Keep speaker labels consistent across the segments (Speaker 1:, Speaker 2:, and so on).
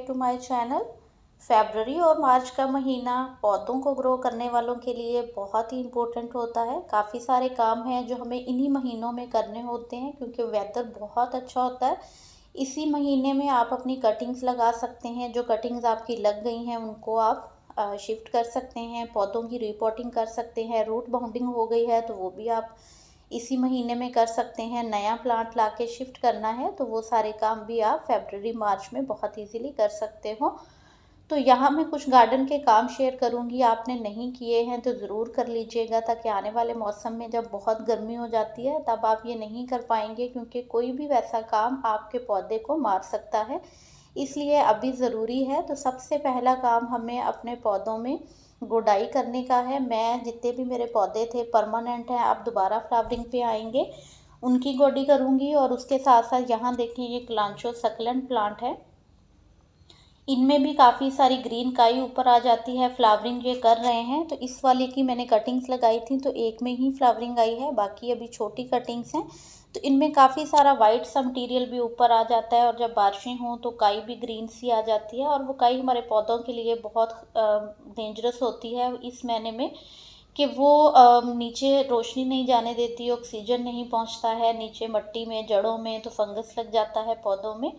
Speaker 1: Back to my channel. फरवरी और March का महीना पौधों को ग्रो करने वालों के लिए बहुत ही इम्पोर्टेंट होता है। काफ़ी सारे काम हैं जो हमें इन्हीं महीनों में करने होते हैं क्योंकि वेदर बहुत अच्छा होता है। इसी महीने में आप अपनी कटिंग्स लगा सकते हैं। जो कटिंग्स आपकी लग गई हैं उनको आप शिफ्ट कर सकते हैं, पौधों की रिपोर्टिंग कर सकते हैं। रूट बाउंडिंग हो गई है तो वो भी आप इसी महीने में कर सकते हैं। नया प्लांट लाके शिफ्ट करना है तो वो सारे काम भी आप फरवरी मार्च में बहुत इजीली कर सकते हो। तो यहाँ मैं कुछ गार्डन के काम शेयर करूँगी, आपने नहीं किए हैं तो ज़रूर कर लीजिएगा, ताकि आने वाले मौसम में जब बहुत गर्मी हो जाती है तब आप ये नहीं कर पाएंगे, क्योंकि कोई भी वैसा काम आपके पौधे को मार सकता है। इसलिए अभी ज़रूरी है। तो सबसे पहला काम हमें अपने पौधों में गुडाई करने का है। मैं जितने भी मेरे पौधे थे परमानेंट हैं, अब दोबारा फ्लावरिंग पे आएंगे, उनकी गोडी करूँगी। और उसके साथ साथ यहाँ देखिए ये क्लांचो सकलेंट प्लांट है, इनमें भी काफ़ी सारी ग्रीन काई ऊपर आ जाती है। फ्लावरिंग ये कर रहे हैं। तो इस वाले की मैंने कटिंग्स लगाई थी तो एक में ही फ्लावरिंग आई है, बाकी अभी छोटी कटिंग्स हैं। तो इनमें काफ़ी सारा वाइट सा मटीरियल भी ऊपर आ जाता है और जब बारिशें हों तो काई भी ग्रीन सी आ जाती है। और वो काई हमारे पौधों के लिए बहुत डेंजरस होती है इस महीने में, कि वो नीचे रोशनी नहीं जाने देती, ऑक्सीजन नहीं पहुंचता है नीचे मट्टी में, जड़ों में, तो फंगस लग जाता है पौधों में।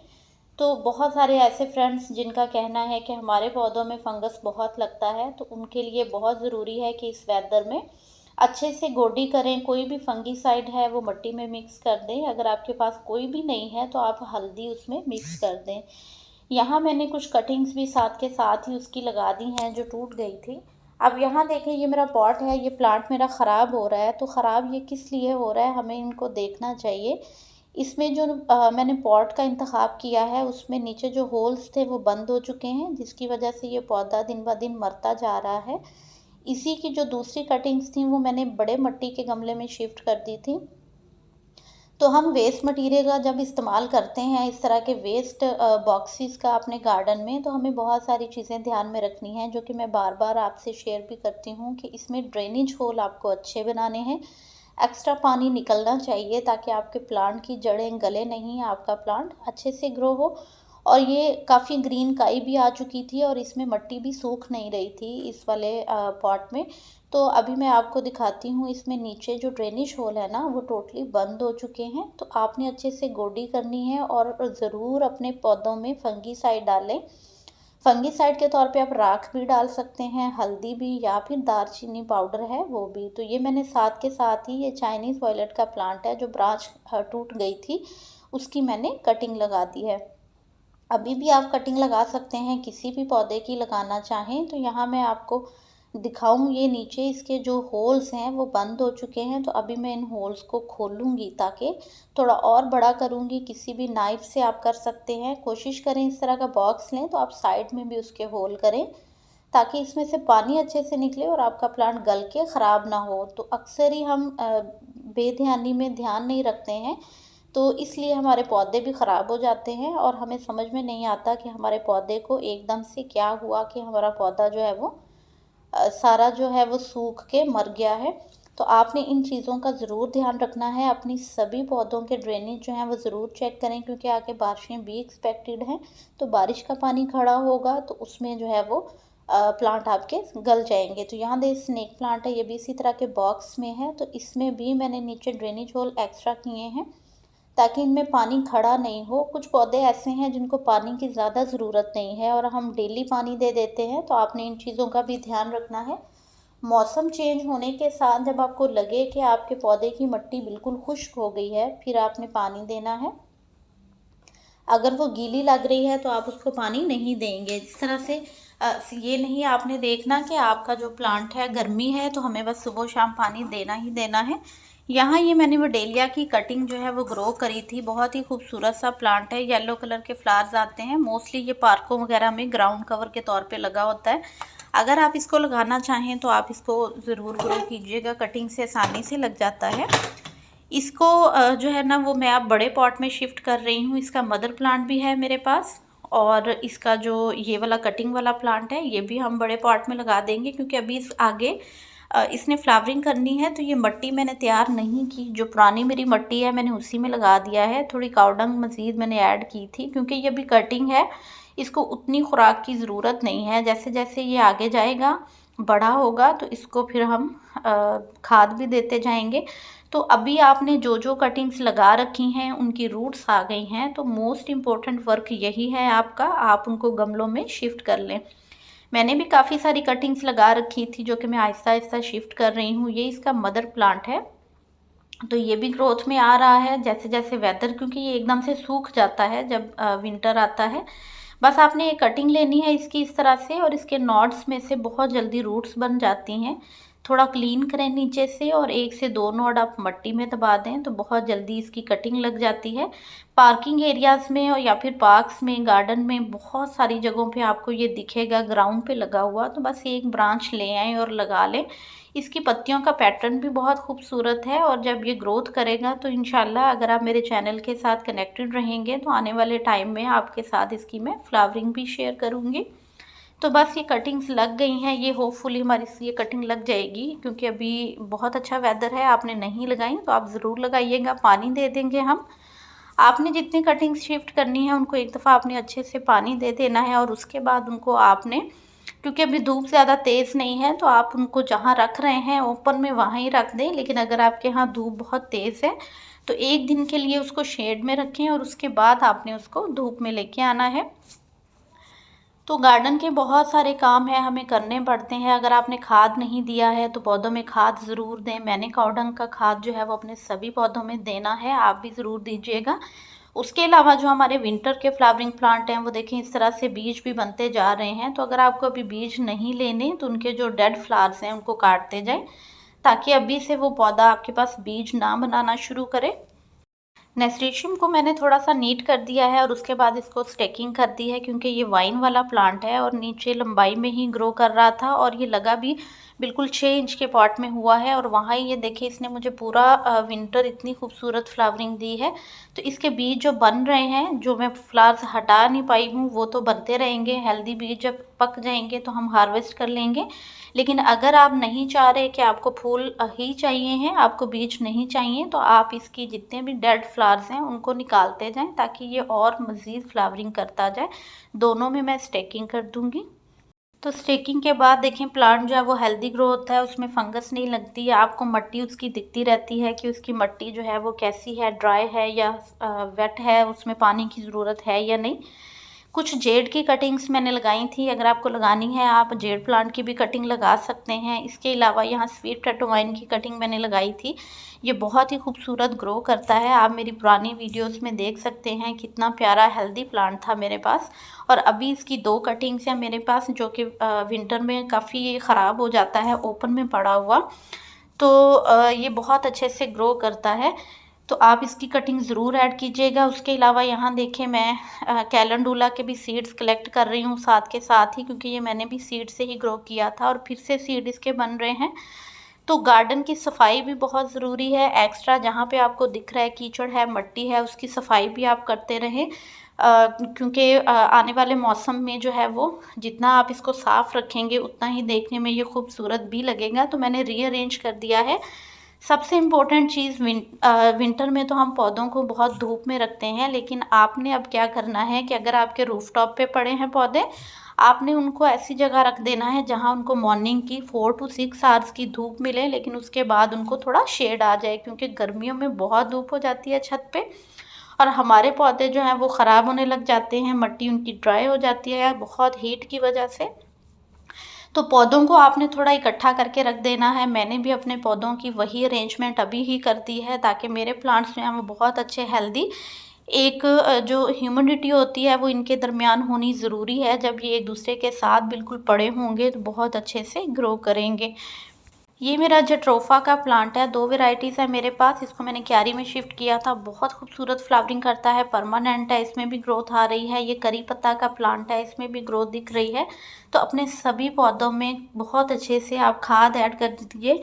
Speaker 1: तो बहुत सारे ऐसे फ्रेंड्स जिनका कहना है कि हमारे पौधों में फंगस बहुत लगता है, तो उनके लिए बहुत ज़रूरी है कि इस वेदर में अच्छे से गोडी करें। कोई भी फंगीसाइड है वो मिट्टी में मिक्स कर दें। अगर आपके पास कोई भी नहीं है तो आप हल्दी उसमें मिक्स कर दें। यहाँ मैंने कुछ कटिंग्स भी साथ के साथ ही उसकी लगा दी हैं जो टूट गई थी। अब यहाँ देखें, ये मेरा पॉट है, ये प्लांट मेरा ख़राब हो रहा है। तो ख़राब ये किस लिए हो रहा है, हमें इनको देखना चाहिए। इसमें जो मैंने पॉट का इंतखाब किया है उसमें नीचे जो होल्स थे वो बंद हो चुके हैं, जिसकी वजह से ये पौधा दिन ब दिन मरता जा रहा है। इसी की जो दूसरी कटिंग्स थी वो मैंने बड़े मिट्टी के गमले में शिफ्ट कर दी थी। तो हम वेस्ट मटेरियल का जब इस्तेमाल करते हैं, इस तरह के वेस्ट बॉक्सेस का अपने गार्डन में, तो हमें बहुत सारी चीज़ें ध्यान में रखनी हैं, जो कि मैं बार बार आपसे शेयर भी करती हूँ कि इसमें ड्रेनेज होल आपको अच्छे बनाने हैं। एक्स्ट्रा पानी निकलना चाहिए ताकि आपके प्लांट की जड़ें गले नहीं, आपका प्लांट अच्छे से ग्रो हो। और ये काफ़ी ग्रीन काई भी आ चुकी थी और इसमें मिट्टी भी सूख नहीं रही थी इस वाले पॉट में। तो अभी मैं आपको दिखाती हूँ, इसमें नीचे जो ड्रेनेज होल है ना वो टोटली बंद हो चुके हैं। तो आपने अच्छे से गोडी करनी है और ज़रूर अपने पौधों में फंगीसाइड डालें। फंगीसाइड के तौर पे आप राख भी डाल सकते हैं, हल्दी भी, या फिर दालचीनी पाउडर है वो भी। तो ये मैंने साथ के साथ ही, ये चाइनीज़ वॉयलेट का प्लांट है जो ब्रांच टूट गई थी, उसकी मैंने कटिंग लगा दी है। अभी भी आप कटिंग लगा सकते हैं किसी भी पौधे की लगाना चाहें। तो यहाँ मैं आपको दिखाऊं, ये नीचे इसके जो होल्स हैं वो बंद हो चुके हैं। तो अभी मैं इन होल्स को खोलूँगी ताकि थोड़ा और बड़ा करूँगी। किसी भी नाइफ से आप कर सकते हैं। कोशिश करें इस तरह का बॉक्स लें तो आप साइड में भी उसके होल करें, ताकि इसमें से पानी अच्छे से निकले और आपका प्लांट गल के ख़राब ना हो। तो अक्सर ही हम बेध्यानी में ध्यान नहीं रखते हैं, तो इसलिए हमारे पौधे भी ख़राब हो जाते हैं और हमें समझ में नहीं आता कि हमारे पौधे को एकदम से क्या हुआ कि हमारा पौधा जो है वो सारा जो है वो सूख के मर गया है। तो आपने इन चीज़ों का ज़रूर ध्यान रखना है। अपनी सभी पौधों के ड्रेनेज जो हैं वो ज़रूर चेक करें, क्योंकि आगे बारिशें भी एक्सपेक्टेड हैं। तो बारिश का पानी खड़ा होगा तो उसमें जो है वो प्लांट आपके गल जाएंगे। तो यहाँ दे स्नेक प्लांट है, ये भी इसी तरह के बॉक्स में है। तो इसमें भी मैंने नीचे ड्रेनेज होल एक्स्ट्रा किए हैं ताकि इनमें पानी खड़ा नहीं हो। कुछ पौधे ऐसे हैं जिनको पानी की ज़्यादा ज़रूरत नहीं है और हम डेली पानी दे देते हैं, तो आपने इन चीज़ों का भी ध्यान रखना है। मौसम चेंज होने के साथ जब आपको लगे कि आपके पौधे की मिट्टी बिल्कुल खुश्क हो गई है, फिर आपने पानी देना है। अगर वो गीली लग रही है तो आप उसको पानी नहीं देंगे। इस तरह से ये नहीं आपने देखना कि आपका जो प्लांट है गर्मी है तो हमें बस सुबह शाम पानी देना ही देना है। यहाँ ये मैंने वडेलिया की कटिंग जो है वो ग्रो करी थी। बहुत ही खूबसूरत सा प्लांट है, येलो कलर के फ्लावर्स आते हैं। मोस्टली ये पार्कों वगैरह में ग्राउंड कवर के तौर पे लगा होता है। अगर आप इसको लगाना चाहें तो आप इसको ज़रूर ग्रो कीजिएगा, कटिंग से आसानी से लग जाता है। इसको जो है ना वो मैं अब बड़े पॉट में शिफ्ट कर रही हूँ। इसका मदर प्लांट भी है मेरे पास, और इसका जो ये वाला कटिंग वाला प्लांट है ये भी हम बड़े पॉट में लगा देंगे, क्योंकि अभी इस आगे इसने फ्लावरिंग करनी है। तो ये मिट्टी मैंने तैयार नहीं की, जो पुरानी मेरी मिट्टी है मैंने उसी में लगा दिया है। थोड़ी कावडंग मज़ीद मैंने ऐड की थी, क्योंकि ये भी कटिंग है, इसको उतनी खुराक की ज़रूरत नहीं है। जैसे जैसे ये आगे जाएगा, बड़ा होगा, तो इसको फिर हम खाद भी देते जाएंगे। तो अभी आपने जो जो कटिंग्स लगा रखी हैं उनकी रूट्स आ गई हैं, तो मोस्ट इम्पोर्टेंट वर्क यही है आपका, आप उनको गमलों में शिफ्ट कर लें। मैंने भी काफ़ी सारी कटिंग्स लगा रखी थी जो कि मैं आहिस्ता आहिस्ता शिफ्ट कर रही हूँ। ये इसका मदर प्लांट है, तो ये भी ग्रोथ में आ रहा है जैसे जैसे वेदर, क्योंकि ये एकदम से सूख जाता है जब विंटर आता है। बस आपने एक कटिंग लेनी है इसकी इस तरह से, और इसके नॉड्स में से बहुत जल्दी रूट्स बन जाती हैं। थोड़ा क्लीन करें नीचे से, और 1 से 2 नॉड आप मट्टी में दबा दें तो बहुत जल्दी इसकी कटिंग लग जाती है। पार्किंग एरियाज़ में और या फिर पार्क्स में, गार्डन में, बहुत सारी जगहों पे आपको ये दिखेगा ग्राउंड पे लगा हुआ। तो बस एक ब्रांच ले आएँ और लगा लें। इसकी पत्तियों का पैटर्न भी बहुत खूबसूरत है, और जब ये ग्रोथ करेगा तो इंशाल्लाह अगर आप मेरे चैनल के साथ कनेक्टेड रहेंगे तो आने वाले टाइम में आपके साथ इसकी मैं फ्लावरिंग भी शेयर करूँगी। तो बस ये कटिंग्स लग गई हैं, ये होपफुली हमारी ये कटिंग लग जाएगी, क्योंकि अभी बहुत अच्छा वेदर है। आपने नहीं लगाई तो आप ज़रूर लगाइएगा, पानी दे देंगे हम। आपने जितनी कटिंग्स शिफ्ट करनी है उनको एक दफ़ा आपने अच्छे से पानी दे देना है, और उसके बाद उनको आपने, क्योंकि अभी धूप ज़्यादा तेज़ नहीं है, तो आप उनको जहाँ रख रहे हैं ओपन में वहाँ ही रख दें। लेकिन अगर आपके यहाँ धूप बहुत तेज़ है तो 1 दिन के लिए उसको शेड में रखें, और उसके बाद आपने उसको धूप में लेके आना है। तो गार्डन के बहुत सारे काम हैं, हमें करने पड़ते हैं। अगर आपने खाद नहीं दिया है तो पौधों में खाद ज़रूर दें। मैंने काऊ डंग का खाद जो है वो अपने सभी पौधों में देना है, आप भी ज़रूर दीजिएगा। उसके अलावा जो हमारे विंटर के फ्लावरिंग प्लांट हैं वो देखें इस तरह से बीज भी बनते जा रहे हैं। तो अगर आपको अभी बीज नहीं लेने तो उनके जो डेड फ्लावर्स हैं उनको काटते जाएं, ताकि अभी से वो पौधा आपके पास बीज ना बनाना शुरू करे। नेस्टेशियम को मैंने थोड़ा सा नीट कर दिया है और उसके बाद इसको स्टेकिंग कर दी है, क्योंकि ये वाइन वाला प्लांट है और नीचे लंबाई में ही ग्रो कर रहा था, और ये लगा भी बिल्कुल 6 इंच के पॉट में हुआ है। और वहाँ ही ये देखिए इसने मुझे पूरा विंटर इतनी खूबसूरत फ्लावरिंग दी है। तो इसके बीज जो बन रहे हैं, जो मैं फ्लावर्स हटा नहीं पाई हूँ, वो तो बनते रहेंगे। हेल्दी बीज जब पक जाएंगे तो हम हार्वेस्ट कर लेंगे। लेकिन अगर आप नहीं चाह रहे कि आपको फूल ही चाहिए हैं, आपको बीज नहीं चाहिए, तो आप इसकी जितने भी डेड फ्लावर्स हैं उनको निकालते जाएं, ताकि ये और मज़ीद फ्लावरिंग करता जाए। दोनों में मैं स्टेकिंग कर दूंगी। तो स्टेकिंग के बाद देखें प्लांट जो है वो हेल्दी ग्रो होता है, उसमें फंगस नहीं लगती है। आपको मिट्टी उसकी दिखती रहती है कि उसकी मिट्टी जो है वो कैसी है, ड्राई है या वेट है, उसमें पानी की ज़रूरत है या नहीं। कुछ जेड की कटिंग्स मैंने लगाई थी, अगर आपको लगानी है आप जेड प्लांट की भी कटिंग लगा सकते हैं। इसके अलावा यहाँ स्वीट पोटैटो वाइन की कटिंग मैंने लगाई थी, ये बहुत ही खूबसूरत ग्रो करता है। आप मेरी पुरानी वीडियोस में देख सकते हैं कितना प्यारा हेल्दी प्लांट था मेरे पास। और अभी इसकी 2 कटिंग्स हैं मेरे पास, जो कि विंटर में काफ़ी ख़राब हो जाता है ओपन में पड़ा हुआ, तो ये बहुत अच्छे से ग्रो करता है। तो आप इसकी कटिंग ज़रूर ऐड कीजिएगा। उसके अलावा यहाँ देखें मैं कैलेंडुला के भी सीड्स कलेक्ट कर रही हूँ साथ के साथ ही, क्योंकि ये मैंने भी सीड से ही ग्रो किया था और फिर से सीड इसके बन रहे हैं। तो गार्डन की सफाई भी बहुत ज़रूरी है। एक्स्ट्रा जहाँ पे आपको दिख रहा है कीचड़ है, मिट्टी है, उसकी सफाई भी आप करते रहें, क्योंकि आने वाले मौसम में जो है वो जितना आप इसको साफ़ रखेंगे उतना ही देखने में ये खूबसूरत भी लगेगा। तो मैंने रीअरेंज कर दिया है। सबसे इम्पोर्टेंट चीज़ विंटर में तो हम पौधों को बहुत धूप में रखते हैं, लेकिन आपने अब क्या करना है कि अगर आपके रूफटॉप पे पड़े हैं पौधे, आपने उनको ऐसी जगह रख देना है जहां उनको मॉर्निंग की 4 to 6 आवर्स की धूप मिले, लेकिन उसके बाद उनको थोड़ा शेड आ जाए, क्योंकि गर्मियों में बहुत धूप हो जाती है छत पे और हमारे पौधे जो हैं वो ख़राब होने लग जाते हैं, मिट्टी उनकी ड्राई हो जाती है बहुत हीट की वजह से। तो पौधों को आपने थोड़ा इकट्ठा करके रख देना है। मैंने भी अपने पौधों की वही अरेंजमेंट अभी ही कर दी है, ताकि मेरे प्लांट्स जो हैं वो बहुत अच्छे हेल्दी, एक जो ह्यूमिडिटी होती है वो इनके दरमियान होनी ज़रूरी है। जब ये एक दूसरे के साथ बिल्कुल पड़े होंगे तो बहुत अच्छे से ग्रो करेंगे। ये मेरा जट्रोफा का प्लांट है, 2 वेराइटीज़ है मेरे पास। इसको मैंने क्यारी में शिफ्ट किया था, बहुत खूबसूरत फ्लावरिंग करता है, परमानेंट है, इसमें भी ग्रोथ आ रही है। ये करी पत्ता का प्लांट है, इसमें भी ग्रोथ दिख रही है। तो अपने सभी पौधों में बहुत अच्छे से आप खाद ऐड कर दीजिए,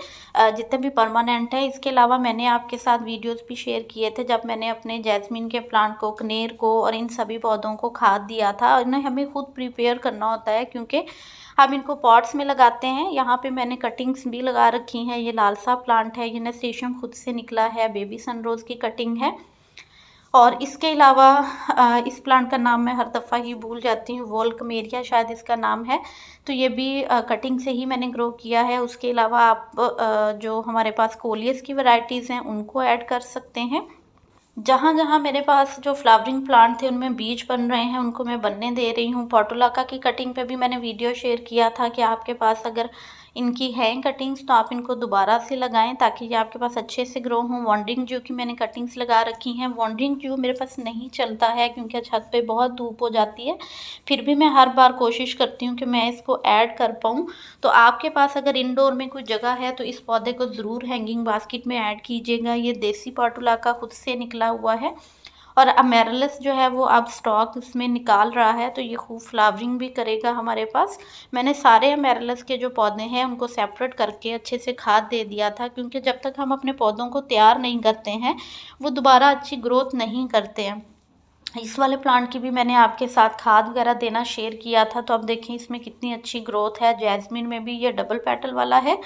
Speaker 1: जितने भी परमानेंट है। इसके अलावा मैंने आपके साथ वीडियोज़ भी शेयर किए थे जब मैंने अपने जैस्मिन के प्लांट को, कनेर को और इन सभी पौधों को खाद दिया था। इन्हें हमें खुद प्रिपेयर करना होता है, क्योंकि हम इनको पॉट्स में लगाते हैं। यहाँ पे मैंने कटिंग्स भी लगा रखी हैं। ये लालसा प्लांट है, ये नेस्टेशियम खुद से निकला है, बेबी सनरोज़ की कटिंग है। और इसके अलावा इस प्लांट का नाम मैं हर दफ़ा ही भूल जाती हूँ, वोल्कमेरिया शायद इसका नाम है। तो ये भी कटिंग से ही मैंने ग्रो किया है। उसके अलावा आप जो हमारे पास कोलियस की वैराइटीज़ हैं उनको ऐड कर सकते हैं। जहाँ-जहाँ मेरे पास जो फ्लावरिंग प्लांट थे उनमें बीज बन रहे हैं, उनको मैं बनने दे रही हूँ। पोर्टुलाका की कटिंग पे भी मैंने वीडियो शेयर किया था कि आपके पास अगर इनकी हैं कटिंग्स तो आप इनको दोबारा से लगाएँ ताकि ये आपके पास अच्छे से ग्रो हों। वांडरिंग जू की मैंने कटिंग्स लगा रखी हैं। वांडरिंग जू मेरे पास नहीं चलता है क्योंकि छत पे बहुत धूप हो जाती है। फिर भी मैं हर बार कोशिश करती हूँ कि मैं इसको ऐड कर पाऊँ। तो आपके पास अगर इंडोर में कोई जगह है तो इस पौधे को ज़रूर हैंगिंग बास्केट में ऐड कीजिएगा। ये देसी पोर्टुलाका खुद से निकला हुआ है और अमेरलिस जो है वो अब स्टॉक उसमें निकाल रहा है, तो ये खूब फ्लावरिंग भी करेगा हमारे पास। मैंने सारे अमेरलिस के जो पौधे हैं उनको सेपरेट करके अच्छे से खाद दे दिया था क्योंकि जब तक हम अपने पौधों को तैयार नहीं करते हैं वो दोबारा अच्छी ग्रोथ नहीं करते हैं। इस वाले प्लांट की भी मैंने आपके साथ खाद वगैरह देना शेयर किया था, तो अब देखें इसमें कितनी अच्छी ग्रोथ है। जैस्मिन में भी ये डबल पेटल वाला है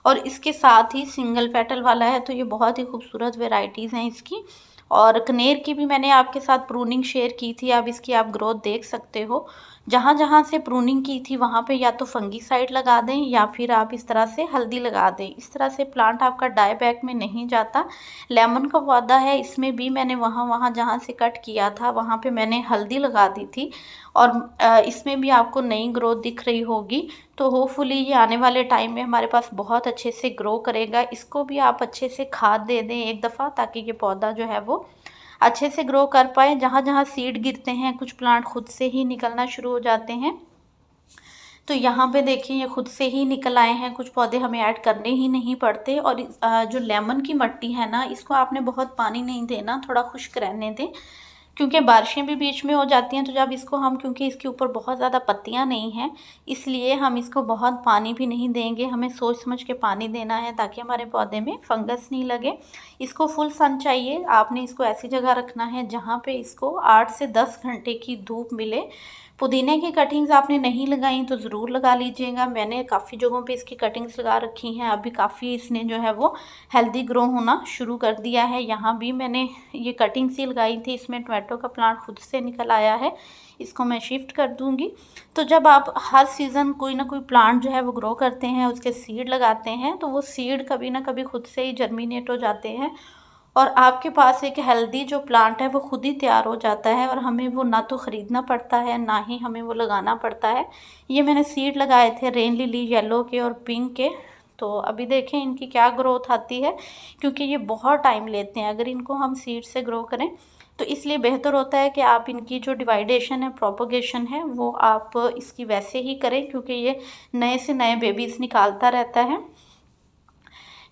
Speaker 1: और इसके साथ ही सिंगल पेटल वाला है, तो ये बहुत ही खूबसूरत वेराइटीज़ हैं इसकी। और कनेर की भी मैंने आपके साथ प्रूनिंग शेयर की थी, अब इसकी आप ग्रोथ देख सकते हो। जहाँ-जहाँ से प्रूनिंग की थी वहाँ पे या तो फंगीसाइड लगा दें या फिर आप इस तरह से हल्दी लगा दें। इस तरह से प्लांट आपका डाई बैक में नहीं जाता। लेमन का पौधा है, इसमें भी मैंने वहाँ जहाँ से कट किया था वहाँ पे मैंने हल्दी लगा दी थी और इसमें भी आपको नई ग्रोथ दिख रही होगी। तो होपफुली ये आने वाले टाइम में हमारे पास बहुत अच्छे से ग्रो करेगा। इसको भी आप अच्छे से खाद दे दें एक दफ़ा ताकि ये पौधा जो है वो अच्छे से ग्रो कर पाए। जहाँ-जहाँ सीड गिरते हैं कुछ प्लांट खुद से ही निकलना शुरू हो जाते हैं। तो यहाँ पे देखिए ये खुद से ही निकल आए हैं, कुछ पौधे हमें ऐड करने ही नहीं पड़ते। और जो लेमन की मिट्टी है ना, इसको आपने बहुत पानी नहीं देना, थोड़ा खुश्क रहने दें क्योंकि बारिशें भी बीच में हो जाती हैं। तो जब इसको हम, क्योंकि इसके ऊपर बहुत ज़्यादा पत्तियां नहीं हैं इसलिए हम इसको बहुत पानी भी नहीं देंगे, हमें सोच समझ के पानी देना है ताकि हमारे पौधे में फंगस नहीं लगे। इसको फुल सन चाहिए, आपने इसको ऐसी जगह रखना है जहाँ पे इसको 8 से 10 घंटे की धूप मिले। पुदीने की कटिंग्स आपने नहीं लगाई तो ज़रूर लगा लीजिएगा। मैंने काफ़ी जगहों पे इसकी कटिंग्स लगा रखी हैं, अभी काफ़ी इसने जो है वो हेल्दी ग्रो होना शुरू कर दिया है। यहाँ भी मैंने ये कटिंग्स ही लगाई थी, इसमें टमाटो का प्लांट खुद से निकल आया है। इसको मैं शिफ्ट कर दूँगी। तो जब आप हर सीज़न कोई ना कोई प्लांट जो है वो ग्रो करते हैं, उसके सीड लगाते हैं, तो वो सीड कभी ना कभी खुद से ही जर्मिनेट हो जाते हैं और आपके पास एक हेल्दी जो प्लांट है वो खुद ही तैयार हो जाता है और हमें वो ना तो ख़रीदना पड़ता है ना ही हमें वो लगाना पड़ता है। ये मैंने सीड लगाए थे रेन लिली येलो के और पिंक के। तो अभी देखें इनकी क्या ग्रोथ आती है, क्योंकि ये बहुत टाइम लेते हैं अगर इनको हम सीड से ग्रो करें। तो इसलिए बेहतर होता है कि आप इनकी जो डिवाइडेशन है, प्रोपोगेशन है, वो आप इसकी वैसे ही करें क्योंकि ये नए से नए बेबीज़ निकालता रहता है।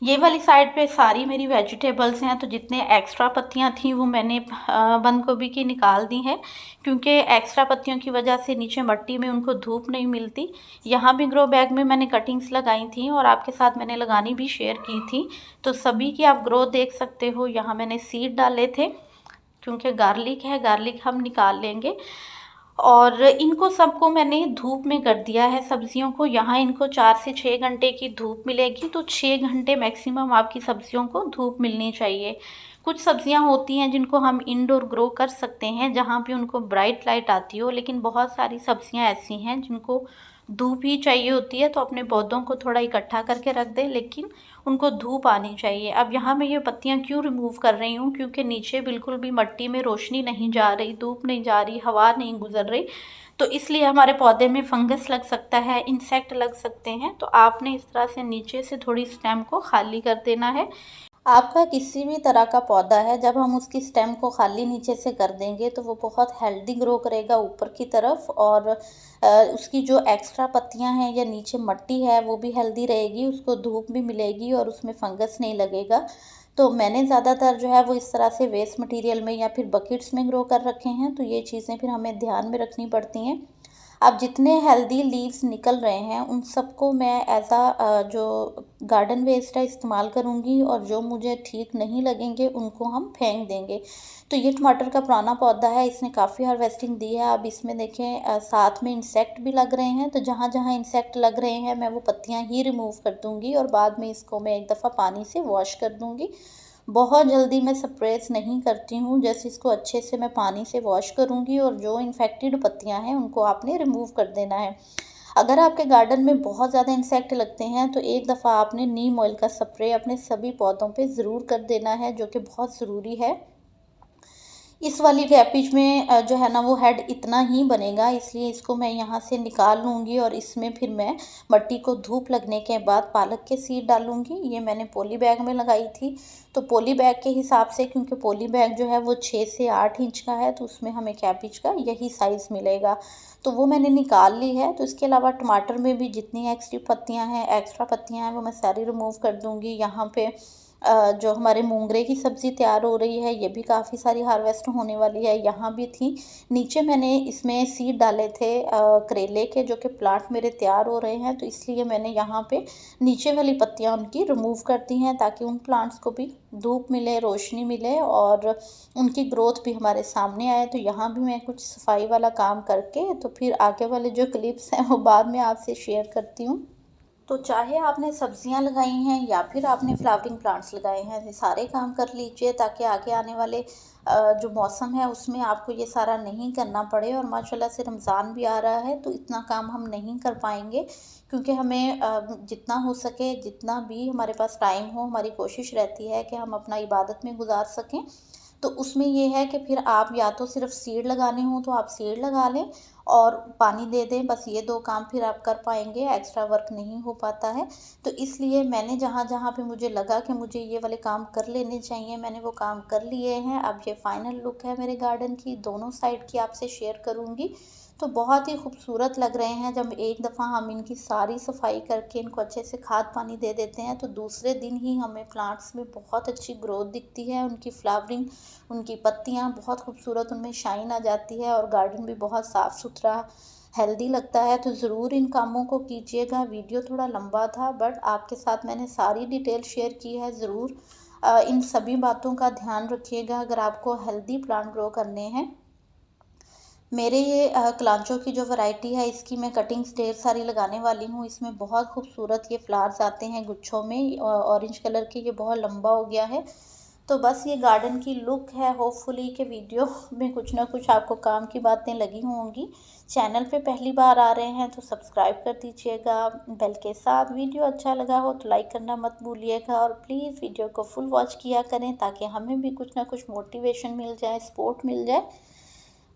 Speaker 1: ये वाली साइड पे सारी मेरी वेजिटेबल्स हैं, तो जितने एक्स्ट्रा पत्तियां थी वो मैंने बंद गोभी की निकाल दी हैं क्योंकि एक्स्ट्रा पत्तियों की वजह से नीचे मिट्टी में उनको धूप नहीं मिलती। यहाँ भी ग्रो बैग में मैंने कटिंग्स लगाई थी और आपके साथ मैंने लगानी भी शेयर की थी, तो सभी की आप ग्रोथ देख सकते हो। यहाँ मैंने सीड डाले थे क्योंकि गार्लिक है, गार्लिक हम निकाल लेंगे। और इनको सबको मैंने धूप में कर दिया है सब्जियों को। यहाँ इनको 4 से 6 घंटे की धूप मिलेगी, तो 6 घंटे मैक्सिमम आपकी सब्जियों को धूप मिलनी चाहिए। कुछ सब्जियाँ होती हैं जिनको हम इंडोर ग्रो कर सकते हैं जहाँ पे उनको ब्राइट लाइट आती हो, लेकिन बहुत सारी सब्जियाँ ऐसी हैं जिनको धूप ही चाहिए होती है। तो अपने पौधों को थोड़ा इकट्ठा करके रख दें, लेकिन उनको धूप आनी चाहिए। अब यहाँ मैं ये पत्तियाँ क्यों रिमूव कर रही हूँ, क्योंकि नीचे बिल्कुल भी मिट्टी में रोशनी नहीं जा रही, धूप नहीं जा रही, हवा नहीं गुजर रही, तो इसलिए हमारे पौधे में फंगस लग सकता है, इंसेक्ट लग सकते हैं। तो आपने इस तरह से नीचे से थोड़ी स्टेम को खाली कर देना है। आपका किसी भी तरह का पौधा है, जब हम उसकी स्टेम को खाली नीचे से कर देंगे तो वो बहुत हेल्दी ग्रो करेगा ऊपर की तरफ, और उसकी जो एक्स्ट्रा पत्तियां हैं या नीचे मिट्टी है वो भी हेल्दी रहेगी, उसको धूप भी मिलेगी और उसमें फंगस नहीं लगेगा। तो मैंने ज़्यादातर जो है वो इस तरह से वेस्ट मटेरियल में या फिर बकेट्स में ग्रो कर रखे हैं, तो ये चीज़ें फिर हमें ध्यान में रखनी पड़ती हैं। अब जितने हेल्दी लीव्स निकल रहे हैं उन सबको मैं एज जो गार्डन वेस्ट है इस्तेमाल करूँगी, और जो मुझे ठीक नहीं लगेंगे उनको हम फेंक देंगे। तो ये टमाटर का पुराना पौधा है, इसने काफ़ी हार्वेस्टिंग दी है। अब इसमें देखें साथ में इंसेक्ट भी लग रहे हैं, तो जहाँ जहाँ इंसेक्ट लग रहे हैं मैं वो पत्तियाँ ही रिमूव कर दूँगी और बाद में इसको मैं एक दफ़ा पानी से वॉश कर दूँगी। बहुत जल्दी मैं स्प्रेस नहीं करती हूँ। जैसे इसको अच्छे से मैं पानी से वॉश करूँगी और जो इन्फेक्टेड पत्तियाँ हैं उनको आपने रिमूव कर देना है। अगर आपके गार्डन में बहुत ज़्यादा इंसेक्ट लगते हैं तो एक दफ़ा आपने नीम ऑयल का स्प्रे अपने सभी पौधों पे ज़रूर कर देना है, जो कि बहुत ज़रूरी है। इस वाली कैपेज में जो है ना वो हेड इतना ही बनेगा, इसलिए इसको मैं यहाँ से निकाल लूँगी और इसमें फिर मैं मट्टी को धूप लगने के बाद पालक के सीड डालूँगी। ये मैंने पॉली बैग में लगाई थी, तो पॉली बैग के हिसाब से, क्योंकि पॉली बैग जो है वो 6 से 8 इंच का है, तो उसमें हमें कैपेज का यही साइज़ मिलेगा। तो वो मैंने निकाल ली है। तो इसके अलावा टमाटर में भी जितनी एक्स्ट्रा पत्तियाँ हैं वो मैं सारी रिमूव कर दूँगी। यहाँ पे जो हमारे मोंगरे की सब्ज़ी तैयार हो रही है, ये भी काफ़ी सारी हार्वेस्ट होने वाली है, यहाँ भी थी। नीचे मैंने इसमें सीड डाले थे करेले के, जो कि प्लांट मेरे तैयार हो रहे हैं, तो इसलिए मैंने यहाँ पे नीचे वाली पत्तियाँ उनकी रिमूव कर दी हैं, ताकि उन प्लांट्स को भी धूप मिले, रोशनी मिले और उनकी ग्रोथ भी हमारे सामने आए। तो यहाँ भी मैं कुछ सफाई वाला काम करके तो फिर आगे वाले जो क्लिप्स हैं वो बाद में आपसे शेयर करती हूँ। तो चाहे आपने सब्जियां लगाई हैं या फिर आपने फ्लावरिंग प्लांट्स लगाए हैं, ये सारे काम कर लीजिए, ताकि आगे आने वाले जो मौसम है उसमें आपको ये सारा नहीं करना पड़े। और माशाल्लाह से रमज़ान भी आ रहा है, तो इतना काम हम नहीं कर पाएंगे, क्योंकि हमें जितना हो सके, जितना भी हमारे पास टाइम हो, हमारी कोशिश रहती है कि हम अपना इबादत में गुजार सकें। तो उसमें ये है कि फिर आप या तो सिर्फ सीड लगाने हो तो आप सीड लगा लें और पानी दे दें, बस ये 2 काम फिर आप कर पाएँगे, एक्स्ट्रा वर्क नहीं हो पाता है। तो इसलिए मैंने जहाँ-जहाँ पे मुझे लगा कि मुझे ये वाले काम कर लेने चाहिए, मैंने वो काम कर लिए हैं। अब ये फाइनल लुक है मेरे गार्डन की, दोनों साइड की आपसे शेयर करूँगी। तो बहुत ही खूबसूरत लग रहे हैं। जब एक दफ़ा हम इनकी सारी सफाई करके इनको अच्छे से खाद पानी दे देते हैं, तो दूसरे दिन ही हमें प्लांट्स में बहुत अच्छी ग्रोथ दिखती है। उनकी फ्लावरिंग, उनकी पत्तियाँ बहुत खूबसूरत, उनमें शाइन आ जाती है और गार्डन भी बहुत साफ़ सुथरा, हेल्दी लगता है। तो ज़रूर इन कामों को कीजिएगा। वीडियो थोड़ा लंबा था, बट आपके साथ मैंने सारी डिटेल शेयर की है। ज़रूर इन सभी बातों का ध्यान रखिएगा अगर आपको हेल्दी प्लांट ग्रो करने हैं। मेरे ये कलांचो की जो वैरायटी है, इसकी मैं कटिंग्स ढेर सारी लगाने वाली हूँ। इसमें बहुत खूबसूरत ये फ्लावर्स आते हैं गुच्छों में, ऑरेंज कलर के, ये बहुत लंबा हो गया है। तो बस ये गार्डन की लुक है। होपफुली के वीडियो में कुछ ना कुछ आपको काम की बातें लगी होंगी। चैनल पे पहली बार आ रहे हैं तो सब्सक्राइब कर दीजिएगा बेल के साथ। वीडियो अच्छा लगा हो तो लाइक करना मत भूलिएगा, और प्लीज़ वीडियो को फुल वॉच किया करें, ताकि हमें भी कुछ ना कुछ मोटिवेशन मिल जाए, सपोर्ट मिल जाए।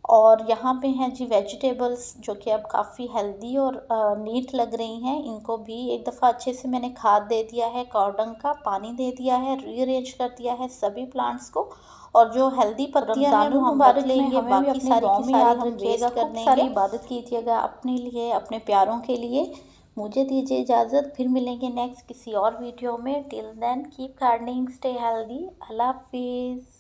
Speaker 1: और यहाँ पे हैं जी वेजिटेबल्स, जो कि अब काफ़ी हेल्दी और नीट लग रही हैं। इनको भी एक दफ़ा अच्छे से मैंने खाद दे दिया है, कॉर्डन का पानी दे दिया है, रीअरेंज कर दिया है सभी प्लांट्स को। और जो हेल्दी पत्तियां हैं वो हम रख लेंगे, बाकी सारी की सारी हम वेस्ट कर देंगे। सारी इबादत कीजिएगा अपने लिए, अपने प्यारों के लिए। मुझे दीजिए इजाज़त, फिर मिलेंगे नेक्स्ट किसी और वीडियो में। Till then keep gardening, stay healthy. अल्लाह हाफिज़।